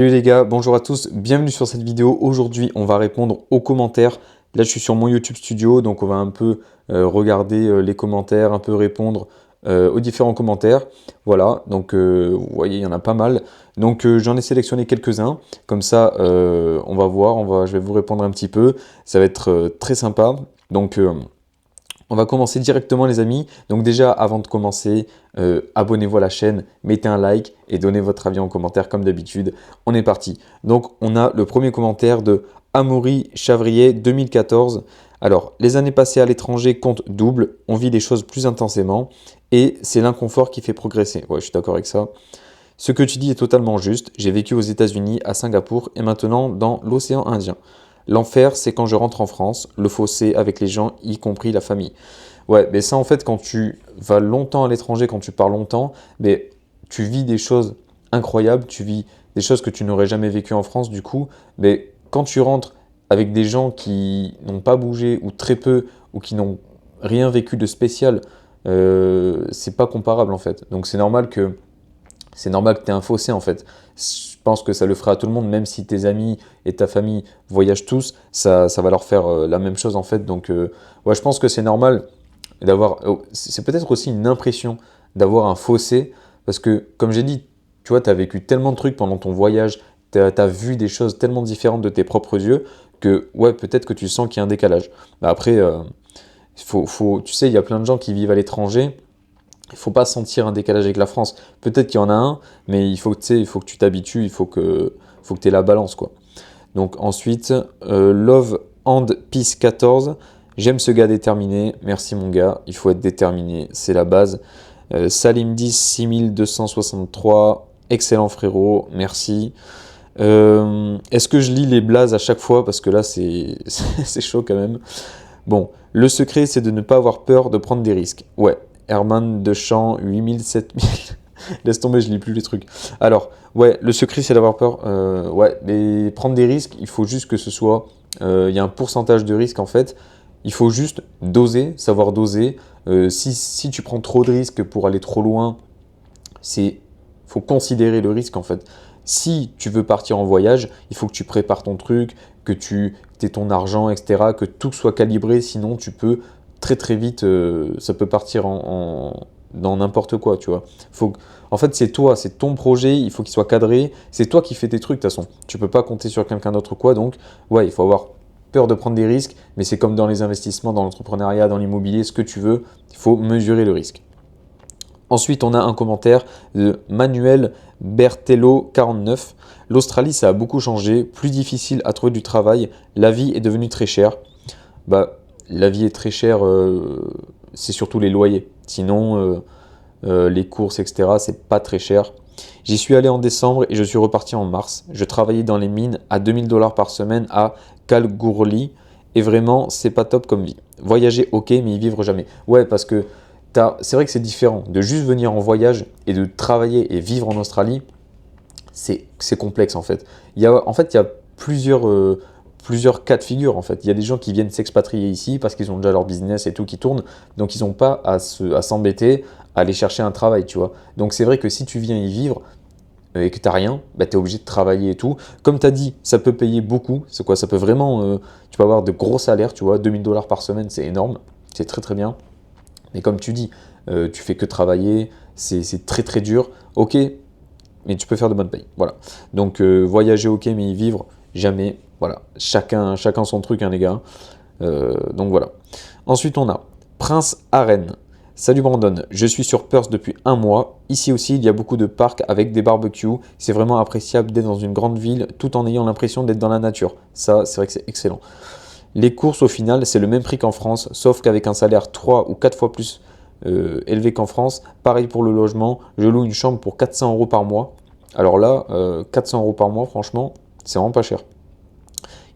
Salut les gars, bonjour à tous, bienvenue sur cette vidéo. Aujourd'hui, on va répondre aux commentaires. Là, je suis sur mon YouTube Studio, donc on va un peu regarder les commentaires, un peu répondre aux différents commentaires. Voilà, donc vous voyez, il y en a pas mal. Donc j'en ai sélectionné quelques-uns. Comme ça, on va voir, je vais vous répondre un petit peu. Ça va être très sympa. Donc on va commencer directement les amis. Donc déjà, avant de commencer, abonnez-vous à la chaîne, mettez un like et donnez votre avis en commentaire comme d'habitude. On est parti. Donc on a le premier commentaire de Amaury Chavrier 2014. Alors, les années passées à l'étranger comptent double, on vit des choses plus intensément et c'est l'inconfort qui fait progresser. Ouais, je suis d'accord avec ça. Ce que tu dis est totalement juste. J'ai vécu aux États-Unis, à Singapour et maintenant dans l'océan Indien. L'enfer, c'est quand je rentre en France, le fossé avec les gens, y compris la famille. Ouais, mais ça en fait, quand tu vas longtemps à l'étranger, quand tu pars longtemps, mais tu vis des choses incroyables, tu vis des choses que tu n'aurais jamais vécues en France du coup, mais quand tu rentres avec des gens qui n'ont pas bougé ou très peu ou qui n'ont rien vécu de spécial, c'est pas comparable en fait. Donc c'est normal que tu aies un fossé en fait. Je pense que ça le fera à tout le monde, même si tes amis et ta famille voyagent tous, ça va leur faire la même chose en fait. Donc ouais, je pense que c'est normal d'avoir... c'est peut-être aussi une impression d'avoir un fossé, parce que comme j'ai dit, tu vois, tu as vécu tellement de trucs pendant ton voyage, tu as vu des choses tellement différentes de tes propres yeux, que ouais, peut-être que tu sens qu'il y a un décalage. Mais après, tu sais, il y a plein de gens qui vivent à l'étranger. Il ne faut pas sentir un décalage avec la France. Peut-être qu'il y en a un, mais il faut que tu t'habitues, il faut que tu aies la balance, quoi. Donc ensuite, Love and Peace 14. J'aime ce gars déterminé. Merci mon gars, il faut être déterminé, c'est la base. Salim 10 6263. Excellent frérot, merci. Est-ce que je lis les blazes à chaque fois? Parce que là, c'est chaud quand même. Bon, le secret, c'est de ne pas avoir peur de prendre des risques. Ouais, Herman Deschamps, 8000, 7000. Laisse tomber, je lis plus les trucs. Alors, ouais, le secret, c'est d'avoir peur. Ouais, mais prendre des risques, il faut juste que ce soit... Il y a un pourcentage de risque, en fait. Il faut juste doser, savoir doser. Si tu prends trop de risques pour aller trop loin, faut considérer le risque, en fait. Si tu veux partir en voyage, il faut que tu prépares ton truc, que tu aies ton argent, etc., que tout soit calibré, sinon tu peux très très vite, ça peut partir dans n'importe quoi, tu vois. En fait, c'est toi, c'est ton projet, il faut qu'il soit cadré, c'est toi qui fais tes trucs de toute façon. Tu peux pas compter sur quelqu'un d'autre quoi, donc ouais, il faut avoir peur de prendre des risques, mais c'est comme dans les investissements, dans l'entrepreneuriat, dans l'immobilier, ce que tu veux, il faut mesurer le risque. Ensuite, on a un commentaire de Manuel Bertello 49. L'Australie, ça a beaucoup changé, plus difficile à trouver du travail, la vie est devenue très chère. Bah, la vie est très chère, c'est surtout les loyers. Sinon, les courses, etc., c'est pas très cher. J'y suis allé en décembre et je suis reparti en mars. Je travaillais dans les mines à 2000 $ par semaine à Kalgoorlie et vraiment, c'est pas top comme vie. Voyager, ok, mais y vivre jamais. Ouais, parce que c'est vrai que c'est différent. De juste venir en voyage et de travailler et vivre en Australie, c'est complexe en fait. Il y a plusieurs cas de figure en fait. Il y a des gens qui viennent s'expatrier ici parce qu'ils ont déjà leur business et tout qui tourne, donc ils n'ont pas à s'embêter à aller chercher un travail, tu vois. Donc c'est vrai que si tu viens y vivre et que tu n'as rien, bah, tu es obligé de travailler et tout. Comme tu as dit, ça peut payer beaucoup. C'est quoi? Ça peut vraiment... tu peux avoir de gros salaires, tu vois. 2000 $ par semaine, c'est énorme. C'est très très bien. Mais comme tu dis, tu fais que travailler, c'est très très dur. Ok, mais tu peux faire de bonnes payes. Voilà. Donc voyager, ok, mais y vivre, jamais. Voilà. Chacun son truc, hein, les gars. Donc voilà. Ensuite, on a Prince Arène. Salut Brandon, je suis sur Perth depuis un mois. Ici aussi, il y a beaucoup de parcs avec des barbecues. C'est vraiment appréciable d'être dans une grande ville tout en ayant l'impression d'être dans la nature. Ça, c'est vrai que c'est excellent. Les courses, au final, c'est le même prix qu'en France, sauf qu'avec un salaire 3 ou 4 fois plus élevé qu'en France. Pareil pour le logement, je loue une chambre pour 400 € par mois. Alors là, 400 € par mois, franchement, c'est vraiment pas cher.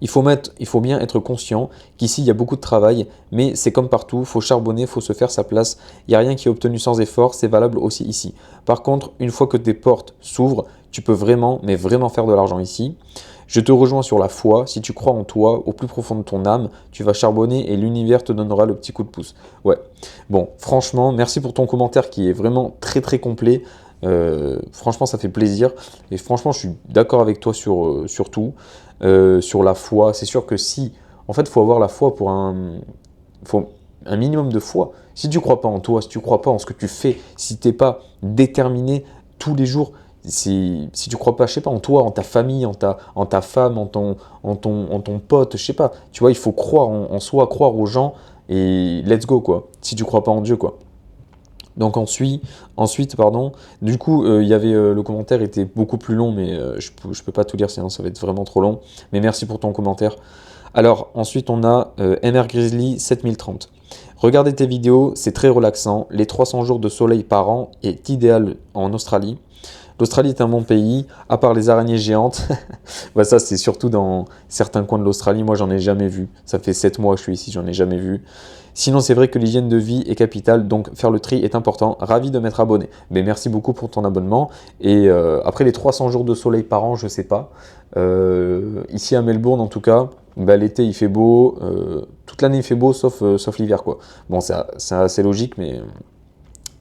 Il faut bien être conscient qu'ici, il y a beaucoup de travail, mais c'est comme partout, il faut charbonner, il faut se faire sa place. Il n'y a rien qui est obtenu sans effort, c'est valable aussi ici. Par contre, une fois que tes portes s'ouvrent, tu peux vraiment, mais vraiment faire de l'argent ici. Je te rejoins sur la foi, si tu crois en toi, au plus profond de ton âme, tu vas charbonner et l'univers te donnera le petit coup de pouce. Ouais, bon, franchement, merci pour ton commentaire qui est vraiment très très complet. Franchement, ça fait plaisir. Et franchement, je suis d'accord avec toi sur tout. Sur la foi, c'est sûr que si... En fait, il faut avoir la foi pour faut un minimum de foi. Si tu ne crois pas en toi, si tu ne crois pas en ce que tu fais, si tu n'es pas déterminé tous les jours, si tu ne crois pas, je sais pas, en toi, en ta famille, en ta femme, en ton pote, je sais pas. Tu vois, il faut croire en soi, croire aux gens et let's go, quoi. Si tu ne crois pas en Dieu, quoi. Donc ensuite, pardon, du coup, il y avait le commentaire était beaucoup plus long, mais je peux pas tout lire, sinon ça va être vraiment trop long. Mais merci pour ton commentaire. Alors ensuite, on a MR Grizzly 7030. Regardez tes vidéos, c'est très relaxant. Les 300 jours de soleil par an est idéal en Australie. L'Australie est un bon pays, à part les araignées géantes. Bah ça, c'est surtout dans certains coins de l'Australie. Moi, j'en ai jamais vu. Ça fait 7 mois que je suis ici, j'en ai jamais vu. Sinon, c'est vrai que l'hygiène de vie est capitale, donc faire le tri est important. Ravi de m'être abonné. Mais merci beaucoup pour ton abonnement. Et après les 300 jours de soleil par an, je sais pas. Ici à Melbourne, en tout cas, bah, l'été il fait beau. Toute l'année il fait beau, sauf l'hiver, quoi. Bon, c'est assez logique, mais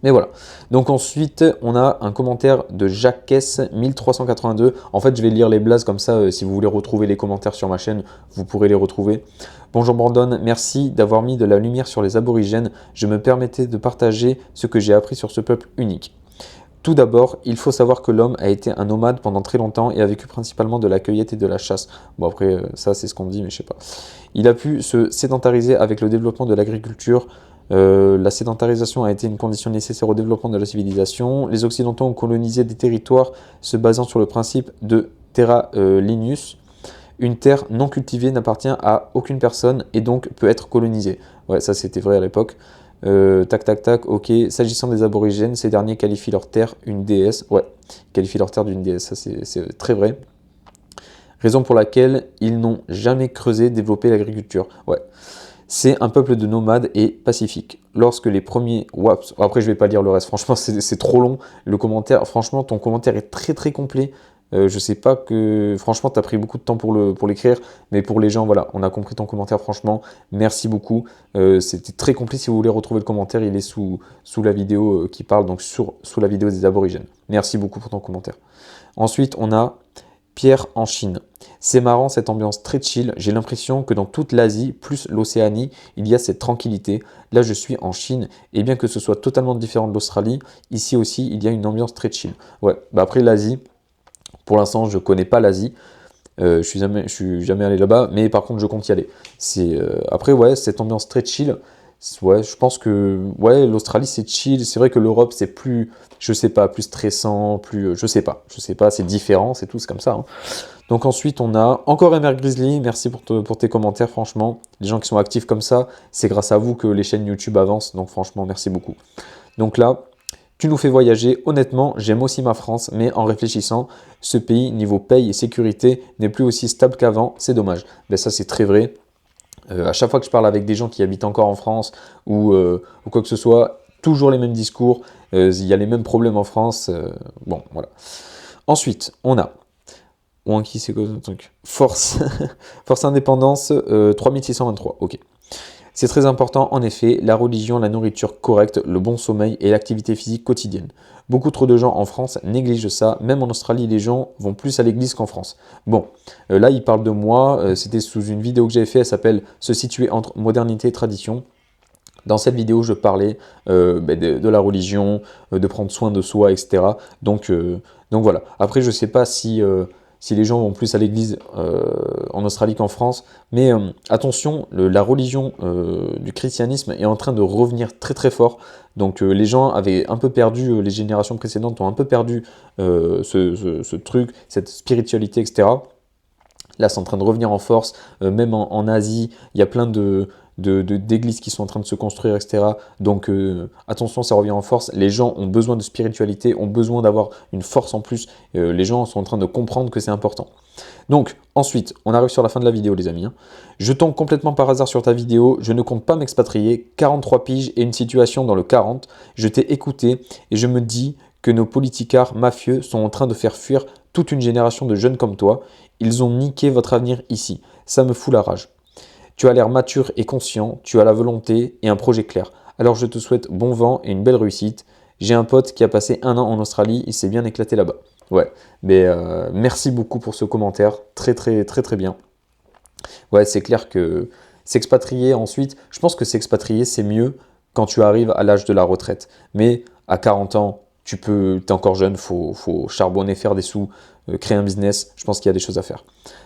voilà. Donc ensuite, on a un commentaire de Jacques 1382. En fait, je vais lire les blazes comme ça. Si vous voulez retrouver les commentaires sur ma chaîne, vous pourrez les retrouver. Bonjour Brandon, merci d'avoir mis de la lumière sur les aborigènes. Je me permettais de partager ce que j'ai appris sur ce peuple unique. Tout d'abord, il faut savoir que l'homme a été un nomade pendant très longtemps et a vécu principalement de la cueillette et de la chasse. Bon après, ça c'est ce qu'on dit, mais je sais pas. Il a pu se sédentariser avec le développement de l'agriculture. La sédentarisation a été une condition nécessaire au développement de la civilisation. Les Occidentaux ont colonisé des territoires se basant sur le principe de terra lignus. Une terre non cultivée n'appartient à aucune personne et donc peut être colonisée. Ouais, ça c'était vrai à l'époque. Tac, tac, tac, ok. S'agissant des aborigènes, ces derniers qualifient leur terre une déesse. Ouais, qualifient leur terre d'une déesse, ça c'est très vrai. Raison pour laquelle ils n'ont jamais creusé, développé l'agriculture. Ouais. C'est un peuple de nomades et pacifique. Lorsque les premiers... Waps, après je vais pas lire le reste, franchement c'est trop long. Le commentaire, franchement ton commentaire est très très complet. Je sais pas que... Franchement tu as pris beaucoup de temps pour l'écrire, mais pour les gens, voilà, on a compris ton commentaire, franchement. Merci beaucoup. C'était très complet, si vous voulez retrouver le commentaire, il est sous la vidéo qui parle, donc sous la vidéo des aborigènes. Merci beaucoup pour ton commentaire. Ensuite, on a Pierre en Chine. C'est marrant cette ambiance très chill, j'ai l'impression que dans toute l'Asie, plus l'Océanie, il y a cette tranquillité. Là je suis en Chine, et bien que ce soit totalement différent de l'Australie, ici aussi il y a une ambiance très chill. Ouais, bah après l'Asie, pour l'instant je connais pas l'Asie, je suis jamais allé là-bas, mais par contre je compte y aller. Après ouais, cette ambiance très chill, ouais, je pense que ouais, l'Australie c'est chill, c'est vrai que l'Europe c'est plus, je sais pas, plus stressant, plus, je sais pas, c'est différent, c'est tout, c'est comme ça, hein. Donc ensuite, on a encore MR Grizzly. Merci pour tes commentaires, franchement. Les gens qui sont actifs comme ça, c'est grâce à vous que les chaînes YouTube avancent. Donc franchement, merci beaucoup. Donc là, tu nous fais voyager. Honnêtement, j'aime aussi ma France, mais en réfléchissant, ce pays, niveau paye et sécurité, n'est plus aussi stable qu'avant. C'est dommage. Ben ça, c'est très vrai. À chaque fois que je parle avec des gens qui habitent encore en France ou quoi que ce soit, toujours les mêmes discours. Il y a les mêmes problèmes en France. Bon, voilà. Ensuite, on a... Ou un qui c'est quoi ce truc? Force. Force indépendance 3623. Ok. C'est très important, en effet, la religion, la nourriture correcte, le bon sommeil et l'activité physique quotidienne. Beaucoup trop de gens en France négligent ça. Même en Australie, les gens vont plus à l'église qu'en France. Bon, là, il parle de moi. C'était sous une vidéo que j'avais fait. Elle s'appelle « Se situer entre modernité et tradition ». Dans cette vidéo, je parlais de la religion, de prendre soin de soi, etc. Donc voilà. Après, je ne sais pas si les gens vont plus à l'église en Australie qu'en France. Mais attention, la religion du christianisme est en train de revenir très très fort. Donc les gens avaient un peu perdu, les générations précédentes ont un peu perdu ce truc, cette spiritualité, etc. Là, c'est en train de revenir en force. Même en Asie, il y a plein d'églises qui sont en train de se construire, etc. Donc attention, ça revient en force. Les gens ont besoin de spiritualité, ont besoin d'avoir une force en plus. Les gens sont en train de comprendre que c'est important. Donc ensuite, on arrive sur la fin de la vidéo, les amis, hein. Je tombe complètement par hasard sur ta vidéo. Je ne compte pas m'expatrier. 43 piges et une situation dans le 40. Je t'ai écouté et je me dis que nos politicards mafieux sont en train de faire fuir toute une génération de jeunes comme toi. Ils ont niqué votre avenir ici. Ça me fout la rage. Tu as l'air mature et conscient, tu as la volonté et un projet clair. Alors je te souhaite bon vent et une belle réussite. J'ai un pote qui a passé 1 an en Australie, il s'est bien éclaté là-bas. Ouais, mais merci beaucoup pour ce commentaire, très très très très bien. Ouais, c'est clair que s'expatrier ensuite, je pense que s'expatrier, c'est mieux quand tu arrives à l'âge de la retraite. Mais à 40 ans, tu es encore jeune, faut charbonner, faire des sous, créer un business. Je pense qu'il y a des choses à faire.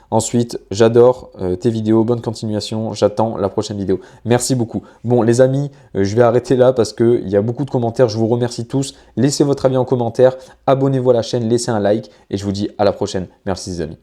Ensuite, j'adore tes vidéos, bonne continuation, j'attends la prochaine vidéo. Merci beaucoup. Bon les amis, je vais arrêter là parce qu'il y a beaucoup de commentaires, je vous remercie tous. Laissez votre avis en commentaire, abonnez-vous à la chaîne, laissez un like et je vous dis à la prochaine. Merci les amis.